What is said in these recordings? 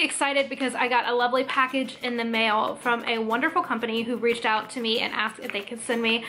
really excited because I got a lovely package in the mail from a wonderful company who reached out to me and asked if they could send me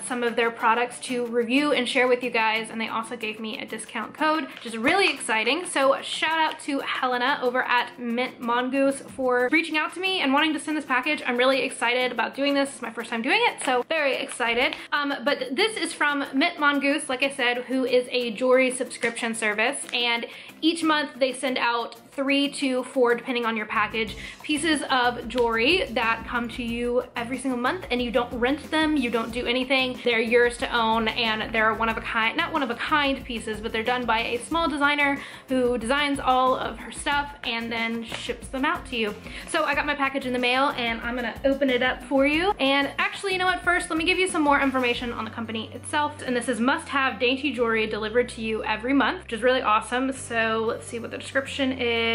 some of their products to review and share with you guys, and they also gave me a discount code, which is really exciting. So shout out to Helena over at mintMONGOOSE for reaching out to me and wanting to send this package. I'm really excited about doing this. It's my first time doing it, so very excited. But this is from mintMONGOOSE, like I said, who is a jewelry subscription service, and each month they send out 3 to 4, depending on your package, pieces of jewelry that come to you every single month, and you don't rent them, you don't do anything. They're yours to own, and they're one of a kind, not one of a kind pieces, but they're done by a small designer who designs all of her stuff and then ships them out to you. So I got my package in the mail, and I'm gonna open it up for you. And actually, you know what, first let me give you some more information on the company itself. And this is must-have dainty jewelry delivered to you every month, which is really awesome. So let's see what the description is.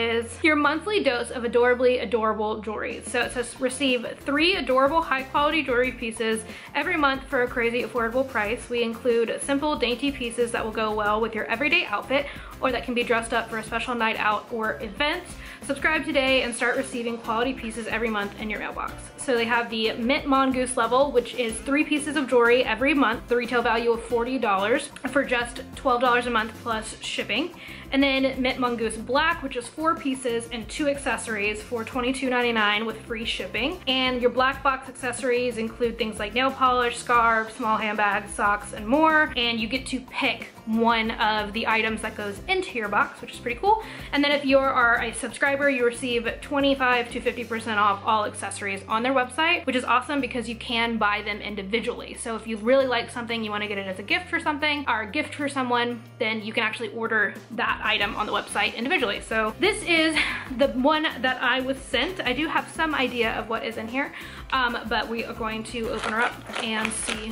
Your monthly dose of adorably adorable jewelry. So it says receive 3 adorable high quality jewelry pieces every month for a crazy affordable price. We include simple dainty pieces that will go well with your everyday outfit or that can be dressed up for a special night out or event. Subscribe today and start receiving quality pieces every month in your mailbox. So they have the mintMONGOOSE level, which is 3 pieces of jewelry every month, the retail value of $40 for just $12 a month plus shipping. And then mintMONGOOSE Black, which is 4 pieces and 2 accessories for $22.99 with free shipping. And your black box accessories include things like nail polish, scarves, small handbags, socks, and more. And you get to pick one of the items that goes into your box, which is pretty cool. And then if you are a subscriber, you receive 25 to 50% off all accessories on their website, which is awesome because you can buy them individually. So if you really like something, you want to get it as a gift for something or a gift for someone, then you can actually order that item on the website individually. So this is the one that I was sent. I do have some idea of what is in here, but we are going to open her up and see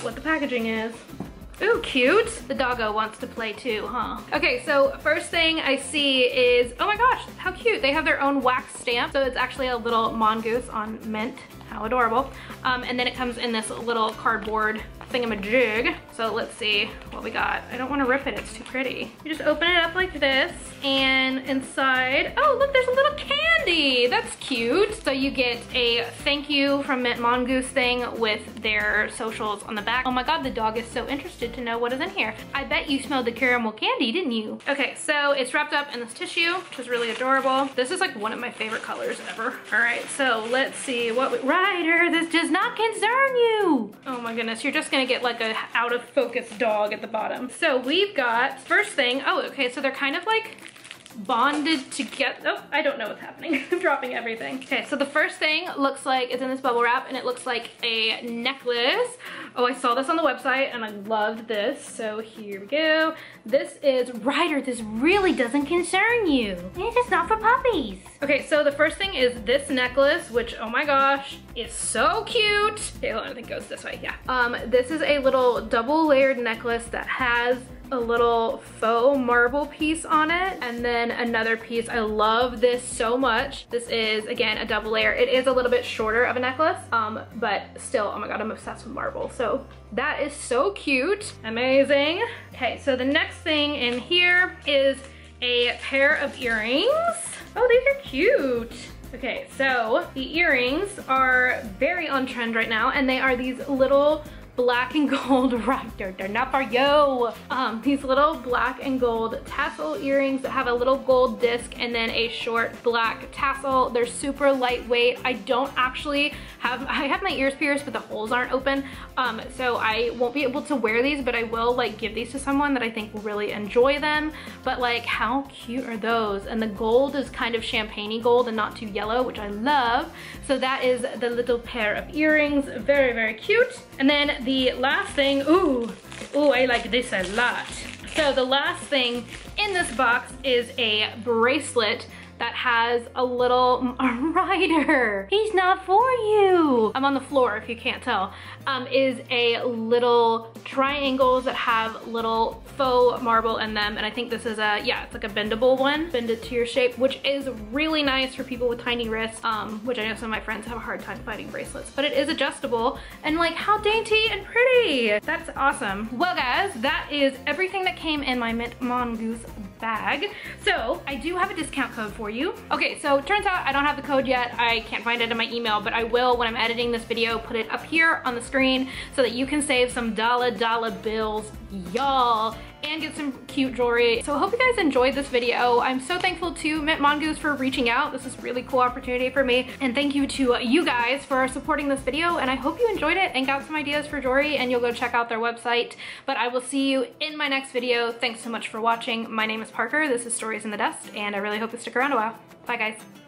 what the packaging is. Ooh, cute. The doggo wants to play too, huh? Okay, so first thing I see is, oh my gosh, how cute. They have their own wax stamp. So it's actually a little mongoose on mint. How adorable. And then it comes in this little cardboard thingamajig. So let's see what we got. I don't want to rip it, it's too pretty. You just open it up like this, and inside, oh look, there's a little candy. That's cute. So you get a thank you from mintMONGOOSE thing with their socials on the back. Oh my god, the dog is so interested to know what is in here. I bet you smelled the caramel candy, didn't you? Okay, so it's wrapped up in this tissue, which is really adorable. This is like one of my favorite colors ever. All right, so let's see what we, Ryder, this does not concern you. Oh my goodness, you're just gonna get like a out of focus dog at the bottom. So we've got, first thing, oh, okay, so they're kind of like bonded together. Oh, I don't know what's happening. I'm dropping everything. Okay, so the first thing looks like it's in this bubble wrap, and it looks like a necklace. Oh, I saw this on the website and I loved this. So here we go. This is Ryder. This really doesn't concern you. It's just not for puppies. Okay, so the first thing is this necklace, which, oh my gosh, is so cute. Okay, hold on, I think it goes this way, yeah. This is a little double layered necklace that has a little faux marble piece on it, and then another piece. I love this so much. This is, again, a double layer. It is a little bit shorter of a necklace, but still, oh my god, I'm obsessed with marble. So that is so cute. Amazing. Okay, so the next thing in here is a pair of earrings. Oh, these are cute. Okay, so the earrings are very on trend right now, and they are these little black and gold, right, they're not for you. These little black and gold tassel earrings that have a little gold disc and then a short black tassel. They're super lightweight. I don't actually have, I have my ears pierced, but the holes aren't open. So I won't be able to wear these, but I will like give these to someone that I think will really enjoy them. But like, how cute are those? And the gold is kind of champagne-y gold and not too yellow, which I love. So that is the little pair of earrings. Very, very cute. And then the last thing, ooh, I like this a lot. So the last thing in this box is a bracelet that has a little Ryder. He's not for you. I'm on the floor if you can't tell. Is a little triangles that have little faux marble in them. And I think this is a, yeah, it's like a bendable one. Bend it to your shape, which is really nice for people with tiny wrists, which I know some of my friends have a hard time finding bracelets, but it is adjustable. And like, how dainty and pretty. That's awesome. Well guys, that is everything that came in my mintMONGOOSE bag. So I do have a discount code for you. Okay, so it turns out I don't have the code yet. I can't find it in my email, but I will when I'm editing this video, put it up here on the screen so that you can save some dollar bills, y'all, and get some cute jewelry. So I hope you guys enjoyed this video. I'm so thankful to mintMONGOOSE for reaching out. This is a really cool opportunity for me. And thank you to you guys for supporting this video. And I hope you enjoyed it and got some ideas for jewelry, and you'll go check out their website. But I will see you in my next video. Thanks so much for watching. My name is Parker. This is Stories in the Dust, and I really hope you stick around a while. Bye guys.